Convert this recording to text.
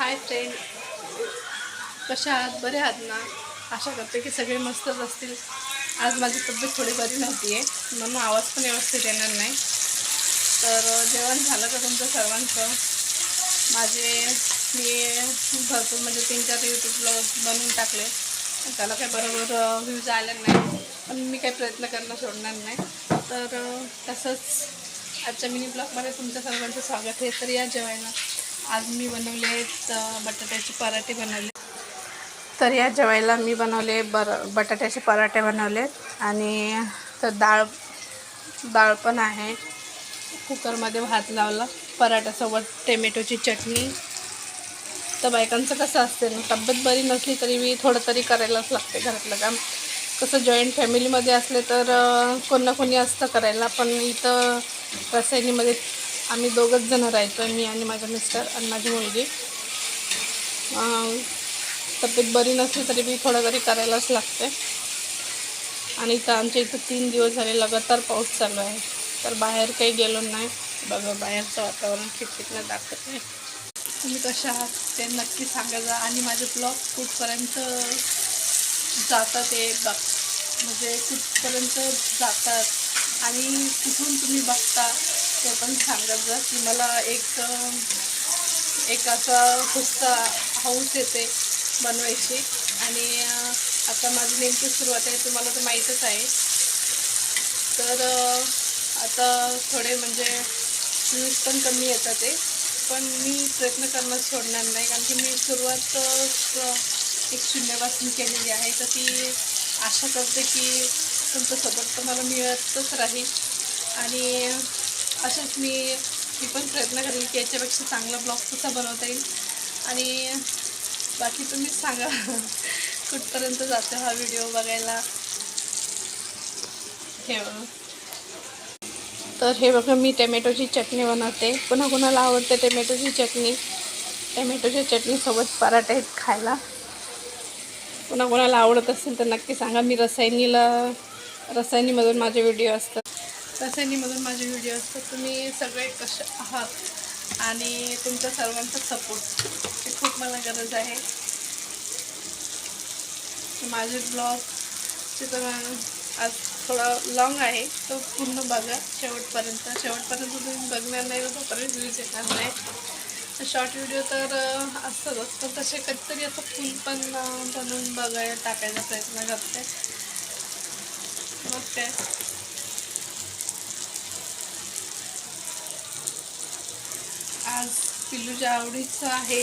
Hi friend, कशा आहात? बरे आहात ना? आशा करते की सगळे मस्तच असतील. आज माझी तब्येत थोडी बरी नव्हती आहे, म्हणून आवाज पण व्यवस्थित येणार नाही. तर जेवण झालं का तुमचं सर्वांचं? मी भरपूर म्हणजे 3-4 यूट्यूब ब्लॉग बनवून टाकले, त्याला काही बरोबर व्ह्यूज आले नाही, पण मी काही प्रयत्न करणं सोडणार नाही. तर तसंच आजच्या मिनी ब्लॉगमध्ये तुमच्या सर्वांचं स्वागत आहे. तर या जेवायला आज मी बनवले बटाट्याचे पराठे बनवले. तर या जेवायला मी बनवले बटाट्याचे पराठे बनवले आणि तर डाळ पण आहे. कुकरमध्ये भात लावला, पराठ्यासोबत टोमॅटोची चटणी. तर बायकांचं कसं असते ना, तब्येत बरी नसली तरी मी थोडं तरी करायलाच लागते घरातलं काम. कसं जॉईंट फॅमिलीमध्ये असले तर कोण ना कोणी असतं करायला, पण इथं रसायनीमध्ये आम्ही दोघंच जणं राहतो, मी आणि माझा मिस्टर आणि माझी मुलगी. तब्येत बरी नसली तरी मी थोडं तरी करायलाच लागते. आणि इथं आमच्या इथं 3 दिवस झाले लगातार पाऊस चालू आहे, तर बाहेर काही गेलो नाही. बघा बाहेरचं वातावरण खिटखिटलं दाखवत आहे. तुम्ही कशा आहात ते नक्की सांगा जा, आणि माझे ब्लॉग कुठपर्यंत जातात ते म्हणजे कुठपर्यंत जातात आणि कुठून तुम्ही बघता ते पण सांगत जा, की मला एक असा हुस्सा हौस येते बनवायची. आणि आता माझी नेमकी सुरुवात आहे, तुम्हाला तर माहीतच आहे. तर आता थोडे म्हणजे व्ह्यूज पण कमी येतात ते, पण मी प्रयत्न करणं सोडणार नाही, कारण की मी सुरुवात एक शून्यापासून केलेली आहे. तर ती आशा करते की तुमचं सपोर्ट तर मला मिळतच राहील. आणि असंच मी पण प्रयत्न करेल की याच्यापेक्षा चांगला ब्लॉग कसा बनवता येईल. आणि बाकी तुम्हीच सांगा कुठपर्यंत जातो हा व्हिडिओ बघायला. तर हे बघा, मी टोमॅटोची चटणी बनवते. कोणाकोणाला आवडते टोमॅटोची चटणी, टोमॅटोच्या चटणीसोबत पराठे खायला. कोणाकोणाला आवडत असेल तर नक्की सांगा. मी रसायनीमधून माझे व्हिडिओ असतात. तुम्ही सगळे कसे आहात आणि तुमच्या सर्वांचा सपोर्टची खूप मला गरज आहे. माझे ब्लॉग तर आज थोडा लॉंग आहे, तो पूर्ण बघा शेवटपर्यंत तुम्ही बघणार नाही तर तोपर्यंत व्ह्यूज येणार नाही. शॉर्ट व्हिडिओ तर असतातच, पण तसे कधीतरी असं फुल पण बनवून टाकायचा प्रयत्न करते. मग काय, आज पिल्लूच्या आवडीचं आहे